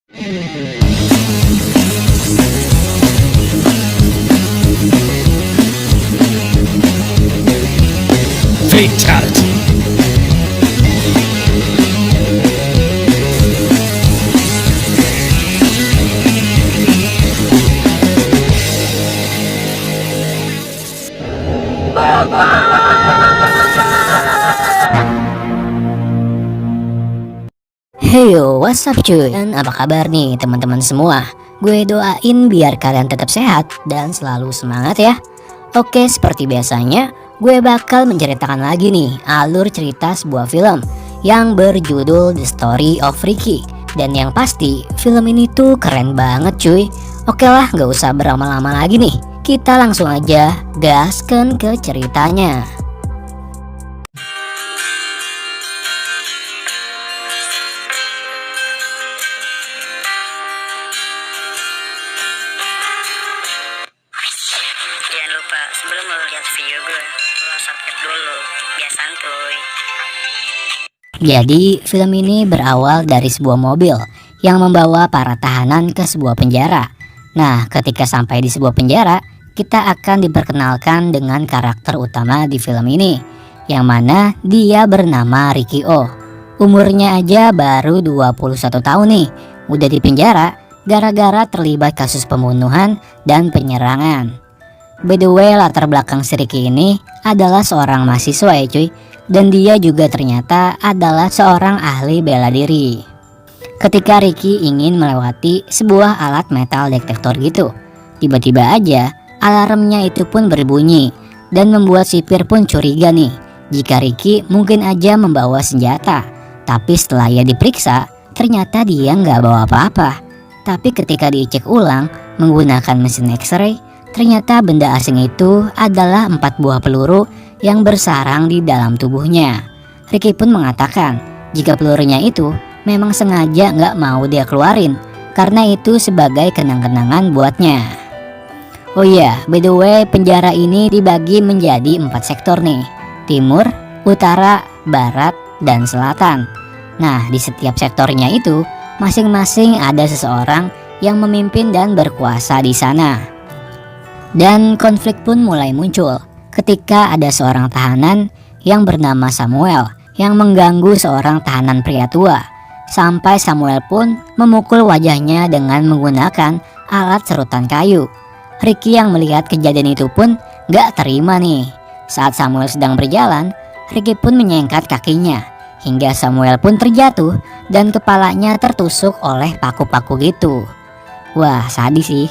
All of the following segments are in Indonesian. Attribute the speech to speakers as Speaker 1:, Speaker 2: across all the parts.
Speaker 1: Fatality.
Speaker 2: Heyo, what's up cuy? Dan apa kabar nih teman-teman semua? Gue doain biar kalian tetap sehat dan selalu semangat ya. Oke, seperti biasanya, gue bakal menceritakan lagi nih alur cerita sebuah film yang berjudul The Story of Ricky. Dan yang pasti, film ini tuh keren banget cuy. Oke lah, gak usah berlama-lama lagi nih. Kita langsung aja gaskan ke ceritanya.
Speaker 3: Jangan lupa sebelum lo lihat video gue, lo subscribe dulu, biar santuy.
Speaker 2: Jadi film ini berawal dari sebuah mobil yang membawa para tahanan ke sebuah penjara. Nah, ketika sampai di sebuah penjara, kita akan diperkenalkan dengan karakter utama di film ini, yang mana dia bernama Ricky O. Umurnya aja baru 21 tahun nih, udah di penjara gara-gara terlibat kasus pembunuhan dan penyerangan. By the way, latar belakang si Ricky ini adalah seorang mahasiswa ya cuy. Dan dia juga ternyata adalah seorang ahli bela diri. Ketika Ricky ingin melewati sebuah alat metal detektor gitu, tiba-tiba aja alarmnya itu pun berbunyi. Dan membuat sipir pun curiga nih, jika Ricky mungkin aja membawa senjata. Tapi setelah ia diperiksa, ternyata dia nggak bawa apa-apa. Tapi ketika dicek ulang menggunakan mesin X-ray, ternyata benda asing itu adalah 4 buah peluru yang bersarang di dalam tubuhnya. Ricky pun mengatakan jika pelurunya itu memang sengaja nggak mau dia keluarin, karena itu sebagai kenang-kenangan buatnya. Oh iya, by the way, penjara ini dibagi menjadi 4 sektor nih: timur, utara, barat, dan selatan. Nah, di setiap sektornya itu masing-masing ada seseorang yang memimpin dan berkuasa di sana. Dan konflik pun mulai muncul ketika ada seorang tahanan yang bernama Samuel yang mengganggu seorang tahanan pria tua. Sampai Samuel pun memukul wajahnya dengan menggunakan alat serutan kayu. Ricky yang melihat kejadian itu pun gak terima nih. Saat Samuel sedang berjalan, Ricky pun menyengkat kakinya hingga Samuel pun terjatuh dan kepalanya tertusuk oleh paku-paku gitu. Wah, sadis sih.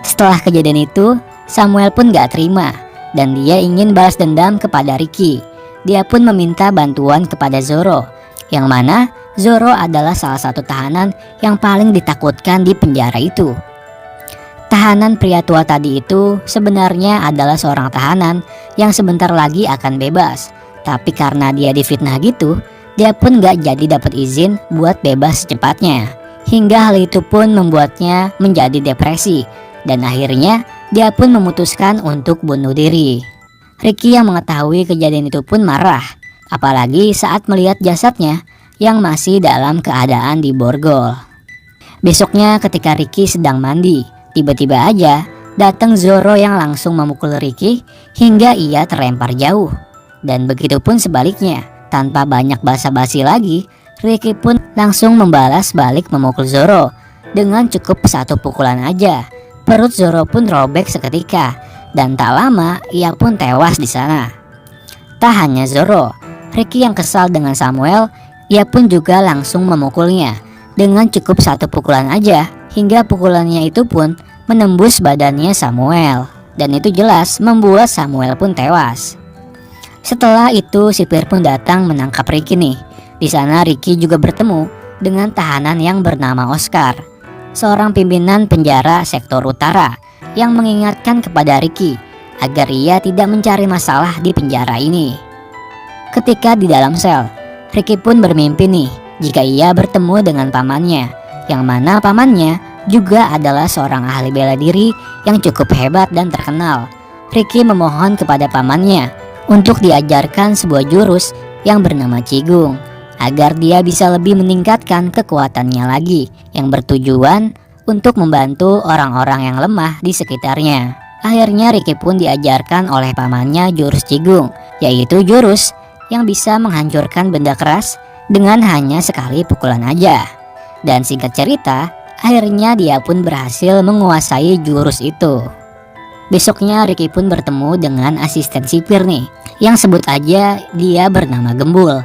Speaker 2: Setelah kejadian itu, Samuel pun gak terima dan dia ingin balas dendam kepada Ricky. Dia pun meminta bantuan kepada Zoro, yang mana Zoro adalah salah satu tahanan yang paling ditakutkan di penjara itu. Tahanan pria tua tadi itu sebenarnya adalah seorang tahanan yang sebentar lagi akan bebas. Tapi karena dia difitnah gitu, dia pun gak jadi dapat izin buat bebas secepatnya. Hingga hal itu pun membuatnya menjadi depresi. Dan akhirnya dia pun memutuskan untuk bunuh diri. Ricky yang mengetahui kejadian itu pun marah, apalagi saat melihat jasadnya yang masih dalam keadaan diborgol. Besoknya ketika Ricky sedang mandi, tiba-tiba aja datang Zoro yang langsung memukul Ricky hingga ia terlempar jauh. Dan begitu pun sebaliknya, tanpa banyak basa-basi lagi, Ricky pun langsung membalas balik memukul Zoro dengan cukup satu pukulan aja. Perut Zoro pun robek seketika dan tak lama ia pun tewas di sana. Tak hanya Zoro, Ricky yang kesal dengan Samuel, ia pun juga langsung memukulnya dengan cukup satu pukulan aja hingga pukulannya itu pun menembus badannya Samuel dan itu jelas membuat Samuel pun tewas. Setelah itu sipir pun datang menangkap Ricky nih. Di sana Ricky juga bertemu dengan tahanan yang bernama Oscar, seorang pimpinan penjara sektor utara yang mengingatkan kepada Ricky agar ia tidak mencari masalah di penjara ini. Ketika di dalam sel, Ricky pun bermimpi nih jika ia bertemu dengan pamannya, yang mana pamannya juga adalah seorang ahli bela diri yang cukup hebat dan terkenal. Ricky memohon kepada pamannya untuk diajarkan sebuah jurus yang bernama Cigung agar dia bisa lebih meningkatkan kekuatannya lagi, yang bertujuan untuk membantu orang-orang yang lemah di sekitarnya. Akhirnya Ricky pun diajarkan oleh pamannya jurus Cigung, yaitu jurus yang bisa menghancurkan benda keras dengan hanya sekali pukulan aja. Dan singkat cerita, akhirnya dia pun berhasil menguasai jurus itu. Besoknya Ricky pun bertemu dengan asisten sipir nih, yang sebut aja dia bernama Gembul.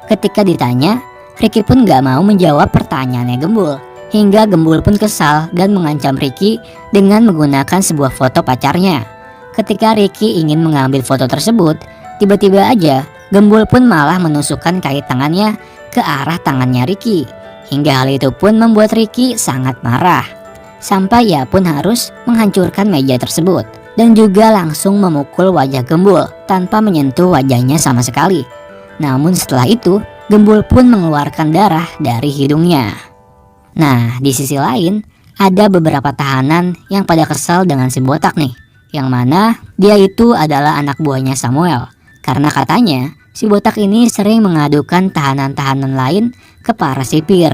Speaker 2: Ketika ditanya, Ricky pun gak mau menjawab pertanyaannya Gembul, hingga Gembul pun kesal dan mengancam Ricky dengan menggunakan sebuah foto pacarnya. Ketika Ricky ingin mengambil foto tersebut, tiba-tiba aja Gembul pun malah menusukkan kait tangannya ke arah tangannya Ricky. Hingga hal itu pun membuat Ricky sangat marah, sampai ia pun harus menghancurkan meja tersebut dan juga langsung memukul wajah Gembul tanpa menyentuh wajahnya sama sekali. Namun setelah itu Gembul pun mengeluarkan darah dari hidungnya. Nah, di sisi lain ada beberapa tahanan yang pada kesal dengan si botak nih, yang mana dia itu adalah anak buahnya Samuel. Karena katanya si botak ini sering mengadukan tahanan-tahanan lain ke para sipir.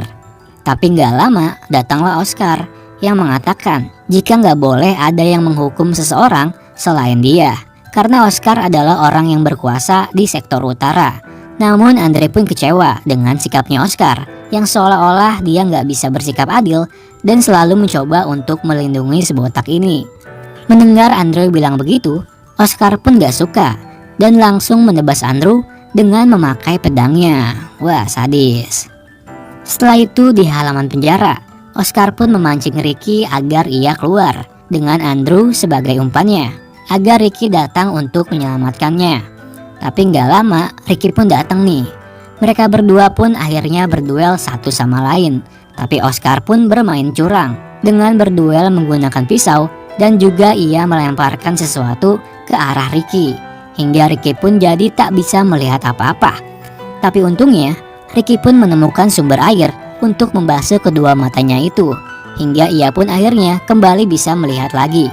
Speaker 2: Tapi gak lama datanglah Oscar yang mengatakan jika gak boleh ada yang menghukum seseorang selain dia, karena Oscar adalah orang yang berkuasa di sektor utara. Namun Andre pun kecewa dengan sikapnya Oscar, yang seolah-olah dia gak bisa bersikap adil dan selalu mencoba untuk melindungi si botak ini. Mendengar Andre bilang begitu, Oscar pun gak suka dan langsung menebas Andrew dengan memakai pedangnya. Wah, sadis. Setelah itu di halaman penjara, Oscar pun memancing Ricky agar ia keluar dengan Andrew sebagai umpannya, agar Ricky datang untuk menyelamatkannya. Tapi nggak lama Ricky pun datang nih. Mereka berdua pun akhirnya berduel satu sama lain. Tapi Oscar pun bermain curang dengan berduel menggunakan pisau, dan juga ia melemparkan sesuatu ke arah Ricky, hingga Ricky pun jadi tak bisa melihat apa-apa. Tapi untungnya Ricky pun menemukan sumber air untuk membasuh kedua matanya itu, hingga ia pun akhirnya kembali bisa melihat lagi.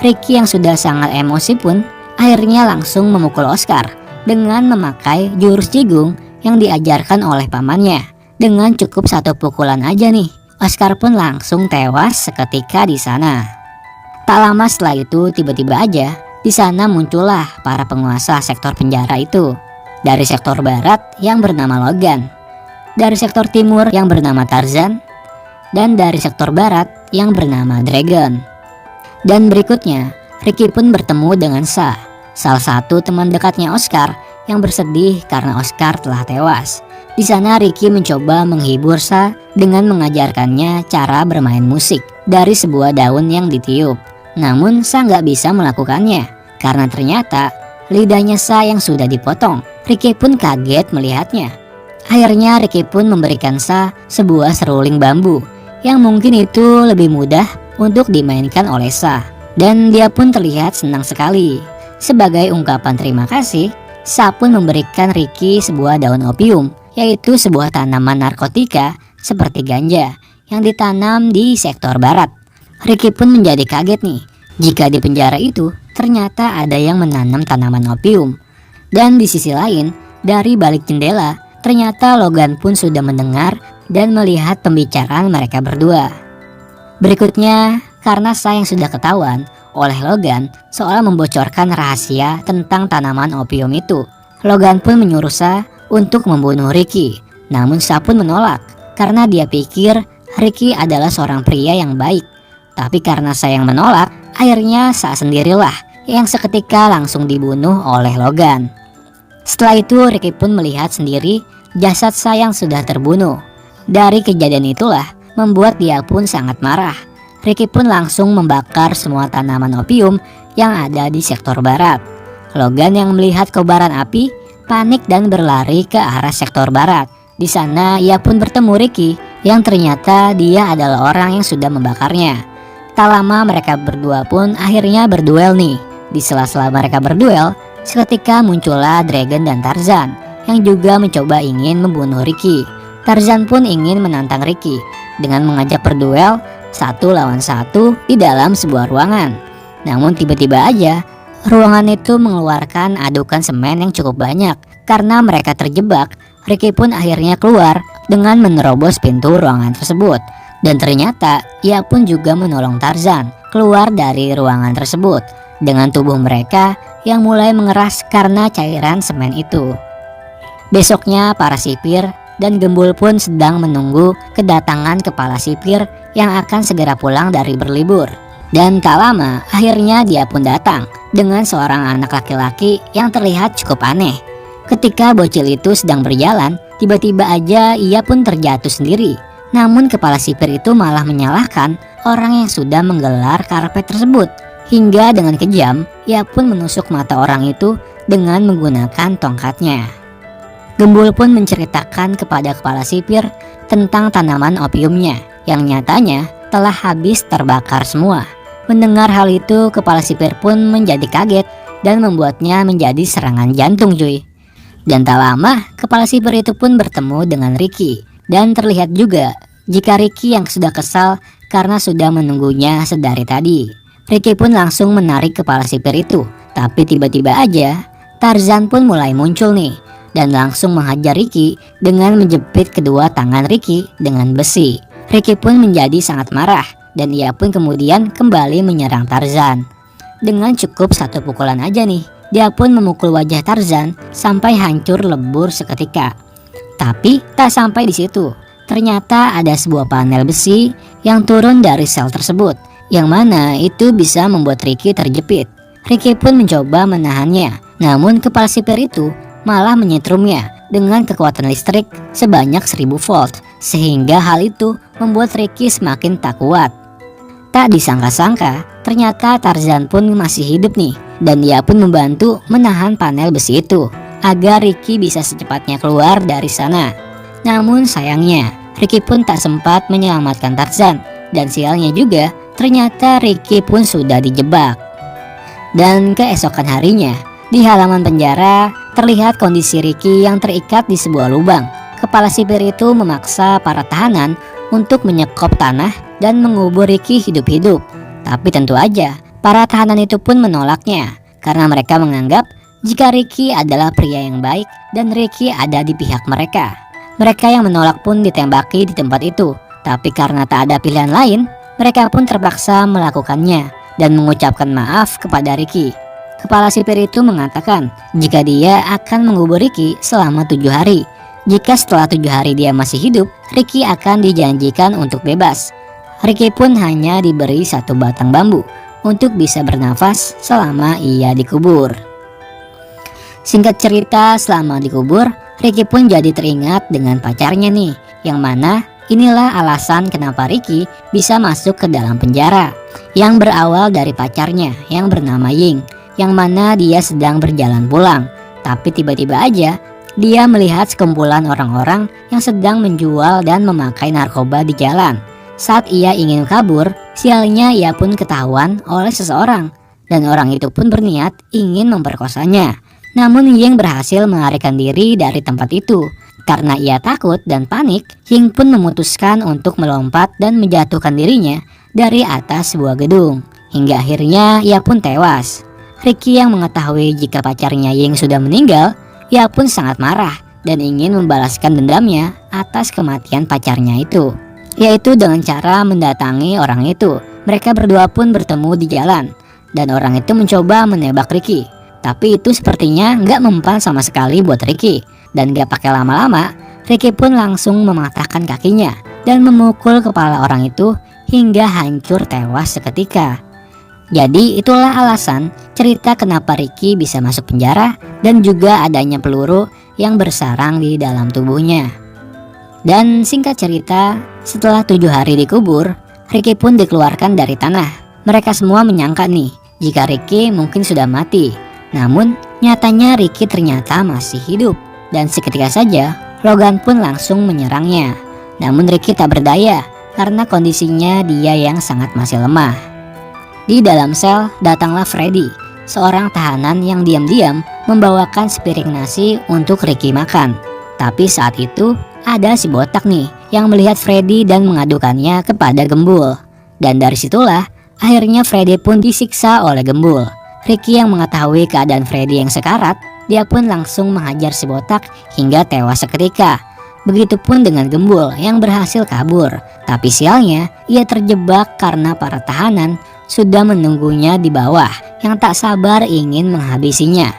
Speaker 2: Ricky yang sudah sangat emosi pun akhirnya langsung memukul Oscar dengan memakai jurus Cigung yang diajarkan oleh pamannya. Dengan cukup satu pukulan aja nih, Oscar pun langsung tewas seketika di sana. Tak lama setelah itu tiba-tiba aja di sana muncullah para penguasa sektor penjara itu. Dari sektor barat yang bernama Logan, dari sektor timur yang bernama Tarzan, dan dari sektor barat yang bernama Dragon. Dan berikutnya Ricky pun bertemu dengan Sa, salah satu teman dekatnya Oscar yang bersedih karena Oscar telah tewas. Di sana Ricky mencoba menghibur Sa dengan mengajarkannya cara bermain musik dari sebuah daun yang ditiup. Namun Sa nggak bisa melakukannya karena ternyata lidahnya Sa yang sudah dipotong. Ricky pun kaget melihatnya. Akhirnya Ricky pun memberikan Sa sebuah seruling bambu yang mungkin itu lebih mudah untuk dimainkan oleh Sa. Dan dia pun terlihat senang sekali. Sebagai ungkapan terima kasih, Sa pun memberikan Ricky sebuah daun opium, yaitu sebuah tanaman narkotika seperti ganja yang ditanam di sektor barat. Ricky pun menjadi kaget nih, jika di penjara itu ternyata ada yang menanam tanaman opium. Dan di sisi lain, dari balik jendela, ternyata Logan pun sudah mendengar dan melihat pembicaraan mereka berdua. Berikutnya, karena Sa yang sudah ketahuan oleh Logan soal membocorkan rahasia tentang tanaman opium itu, Logan pun menyuruh Sa untuk membunuh Ricky. Namun Sa pun menolak karena dia pikir Ricky adalah seorang pria yang baik. Tapi karena Sa yang menolak, akhirnya Sa sendirilah yang seketika langsung dibunuh oleh Logan. Setelah itu Ricky pun melihat sendiri jasad Sa yang sudah terbunuh. Dari kejadian itulah membuat dia pun sangat marah. Ricky pun langsung membakar semua tanaman opium yang ada di sektor barat. Logan yang melihat kobaran api panik dan berlari ke arah sektor barat. Di sana ia pun bertemu Ricky yang ternyata dia adalah orang yang sudah membakarnya. Tak lama mereka berdua pun akhirnya berduel nih. Di sela-sela mereka berduel, seketika muncullah Dragon dan Tarzan yang juga mencoba ingin membunuh Ricky. Tarzan pun ingin menantang Ricky dengan mengajak berduel 1 lawan 1 di dalam sebuah ruangan. Namun tiba-tiba aja ruangan itu mengeluarkan adukan semen yang cukup banyak karena mereka terjebak Ricky pun akhirnya keluar dengan menerobos pintu ruangan tersebut. Dan ternyata ia pun juga menolong Tarzan keluar dari ruangan tersebut dengan tubuh mereka yang mulai mengeras karena cairan semen itu. Besoknya para sipir dan Gembul pun sedang menunggu kedatangan kepala sipir yang akan segera pulang dari berlibur. Dan tak lama akhirnya dia pun datang dengan seorang anak laki-laki yang terlihat cukup aneh. Ketika bocil itu sedang berjalan, tiba-tiba aja ia pun terjatuh sendiri. Namun kepala sipir itu malah menyalahkan orang yang sudah menggelar karpet tersebut. Hingga dengan kejam, ia pun menusuk mata orang itu dengan menggunakan tongkatnya. Gembul pun menceritakan kepada kepala sipir tentang tanaman opiumnya yang nyatanya telah habis terbakar semua. Mendengar hal itu, kepala sipir pun menjadi kaget dan membuatnya menjadi serangan jantung cuy. Dan tak lama, kepala sipir itu pun bertemu dengan Ricky. Dan terlihat juga jika Ricky yang sudah kesal karena sudah menunggunya sedari tadi. Ricky pun langsung menarik kepala sipir itu. Tapi tiba-tiba aja Tarzan pun mulai muncul nih dan langsung menghajar Ricky dengan menjepit kedua tangan Ricky dengan besi. Ricky pun menjadi sangat marah dan ia pun kemudian kembali menyerang Tarzan. Dengan cukup satu pukulan aja nih, dia pun memukul wajah Tarzan sampai hancur lebur seketika. Tapi tak sampai di situ. Ternyata ada sebuah panel besi yang turun dari sel tersebut, yang mana itu bisa membuat Ricky terjepit. Ricky pun mencoba menahannya, namun kepala sipir itu malah menyetrumnya dengan kekuatan listrik sebanyak 1000 volt, sehingga hal itu membuat Ricky semakin tak kuat. Tak disangka-sangka, ternyata Tarzan pun masih hidup nih, dan dia pun membantu menahan panel besi itu agar Ricky bisa secepatnya keluar dari sana. Namun sayangnya, Ricky pun tak sempat menyelamatkan Tarzan, dan sialnya juga ternyata Ricky pun sudah dijebak. Dan keesokan harinya, di halaman penjara terlihat kondisi Ricky yang terikat di sebuah lubang. Kepala sipir itu memaksa para tahanan untuk menyekop tanah dan mengubur Ricky hidup-hidup. Tapi tentu aja para tahanan itu pun menolaknya karena mereka menganggap jika Ricky adalah pria yang baik dan Ricky ada di pihak mereka. Mereka yang menolak pun ditembaki di tempat itu. Tapi karena tak ada pilihan lain, mereka pun terpaksa melakukannya dan mengucapkan maaf kepada Ricky. Kepala sipir itu mengatakan jika dia akan mengubur Ricky selama 7 hari. Jika setelah 7 hari dia masih hidup, Ricky akan dijanjikan untuk bebas. Ricky pun hanya diberi 1 batang bambu untuk bisa bernafas selama ia dikubur. Singkat cerita, selama dikubur, Ricky pun jadi teringat dengan pacarnya nih, yang mana inilah alasan kenapa Ricky bisa masuk ke dalam penjara, yang berawal dari pacarnya yang bernama Ying, yang mana dia sedang berjalan pulang. Tapi tiba-tiba aja dia melihat sekumpulan orang-orang yang sedang menjual dan memakai narkoba di jalan. Saat ia ingin kabur, sialnya ia pun ketahuan oleh seseorang, dan orang itu pun berniat ingin memperkosanya. Namun Ying berhasil melarikan diri dari tempat itu. Karena ia takut dan panik, Ying pun memutuskan untuk melompat dan menjatuhkan dirinya dari atas sebuah gedung. Hingga akhirnya ia pun tewas. Ricky yang mengetahui jika pacarnya Ying sudah meninggal, ia pun sangat marah dan ingin membalaskan dendamnya atas kematian pacarnya itu, yaitu dengan cara mendatangi orang itu. Mereka berdua pun bertemu di jalan, dan orang itu mencoba menembak Ricky. Tapi itu sepertinya nggak mempan sama sekali buat Ricky. Dan gak pakai lama-lama, Ricky pun langsung mematahkan kakinya dan memukul kepala orang itu hingga hancur tewas seketika. Jadi itulah alasan cerita kenapa Ricky bisa masuk penjara dan juga adanya peluru yang bersarang di dalam tubuhnya. Dan singkat cerita, setelah 7 hari dikubur, Ricky pun dikeluarkan dari tanah. Mereka semua menyangka nih jika Ricky mungkin sudah mati. Namun nyatanya Ricky ternyata masih hidup. Dan seketika saja Logan pun langsung menyerangnya. Namun Ricky tak berdaya karena kondisinya dia yang sangat masih lemah. Di dalam sel datanglah Freddy, seorang tahanan yang diam-diam membawakan sepiring nasi untuk Ricky makan. Tapi saat itu ada si botak nih yang melihat Freddy dan mengadukannya kepada Gembul. Dan dari situlah akhirnya Freddy pun disiksa oleh Gembul. Ricky yang mengetahui keadaan Freddy yang sekarat, dia pun langsung menghajar si botak hingga tewas seketika. Begitupun dengan Gembul yang berhasil kabur. Tapi sialnya, ia terjebak karena para tahanan sudah menunggunya di bawah yang tak sabar ingin menghabisinya.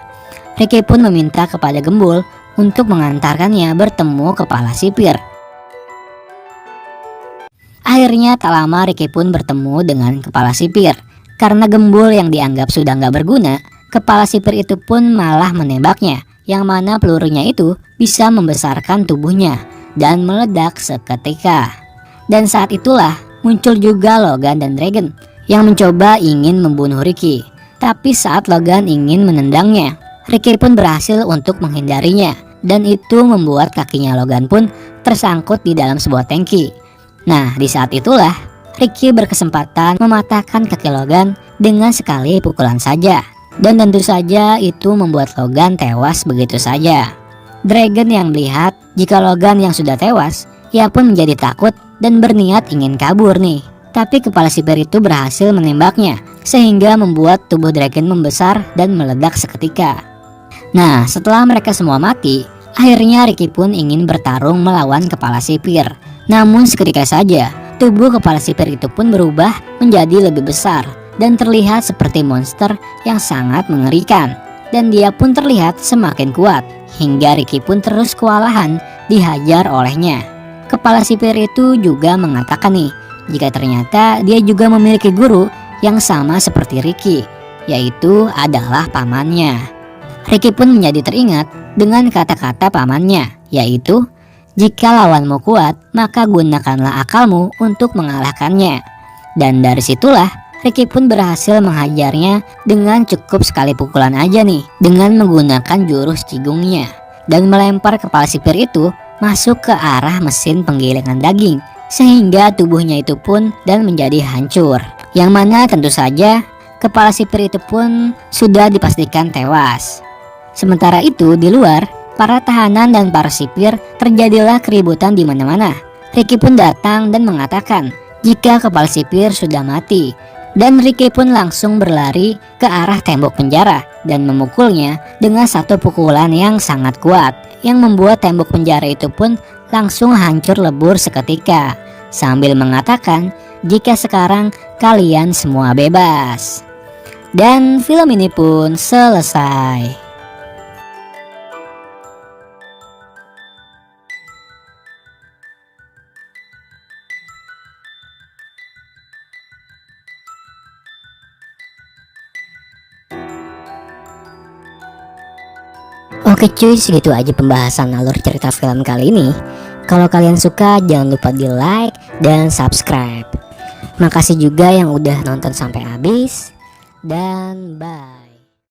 Speaker 2: Ricky pun meminta kepada Gembul untuk mengantarkannya bertemu kepala sipir. Akhirnya tak lama Ricky pun bertemu dengan kepala sipir. Karena Gembul yang dianggap sudah nggak berguna, kepala sipir itu pun malah menembaknya, yang mana pelurunya itu bisa membesarkan tubuhnya dan meledak seketika. Dan saat itulah muncul juga Logan dan Dragon yang mencoba ingin membunuh Ricky. Tapi saat Logan ingin menendangnya, Ricky pun berhasil untuk menghindarinya, dan itu membuat kakinya Logan pun tersangkut di dalam sebuah tangki. Nah, di saat itulah Ricky berkesempatan mematahkan kaki Logan dengan sekali pukulan saja. Dan tentu saja itu membuat Logan tewas begitu saja. Dragon yang melihat jika Logan yang sudah tewas, ia pun menjadi takut dan berniat ingin kabur nih. Tapi kepala sipir itu berhasil menembaknya, sehingga membuat tubuh Dragon membesar dan meledak seketika. Nah, setelah mereka semua mati, akhirnya Ricky pun ingin bertarung melawan kepala sipir. Namun seketika saja, tubuh kepala sipir itu pun berubah menjadi lebih besar dan terlihat seperti monster yang sangat mengerikan. Dan dia pun terlihat semakin kuat, hingga Ricky pun terus kewalahan dihajar olehnya. Kepala sipir itu juga mengatakan nih, jika ternyata dia juga memiliki guru yang sama seperti Ricky, yaitu adalah pamannya. Ricky pun menjadi teringat dengan kata-kata pamannya, yaitu, jika lawanmu kuat, maka gunakanlah akalmu untuk mengalahkannya. Dan dari situlah Ricky pun berhasil menghajarnya dengan cukup sekali pukulan aja nih, dengan menggunakan jurus cigungnya, dan melempar kepala sipir itu masuk ke arah mesin penggilingan daging, sehingga tubuhnya itu pun dan menjadi hancur. Yang mana tentu saja kepala sipir itu pun sudah dipastikan tewas. Sementara itu di luar, para tahanan dan para sipir terjadilah keributan di mana-mana. Ricky pun datang dan mengatakan jika kepala sipir sudah mati. Dan Ricky pun langsung berlari ke arah tembok penjara dan memukulnya dengan satu pukulan yang sangat kuat, yang membuat tembok penjara itu pun langsung hancur lebur seketika, sambil mengatakan jika sekarang kalian semua bebas. Dan film ini pun selesai. Oke cuy, segitu aja pembahasan alur cerita film kali ini. Kalau kalian suka jangan lupa di like dan subscribe. Makasih juga yang udah nonton sampai habis. Dan bye.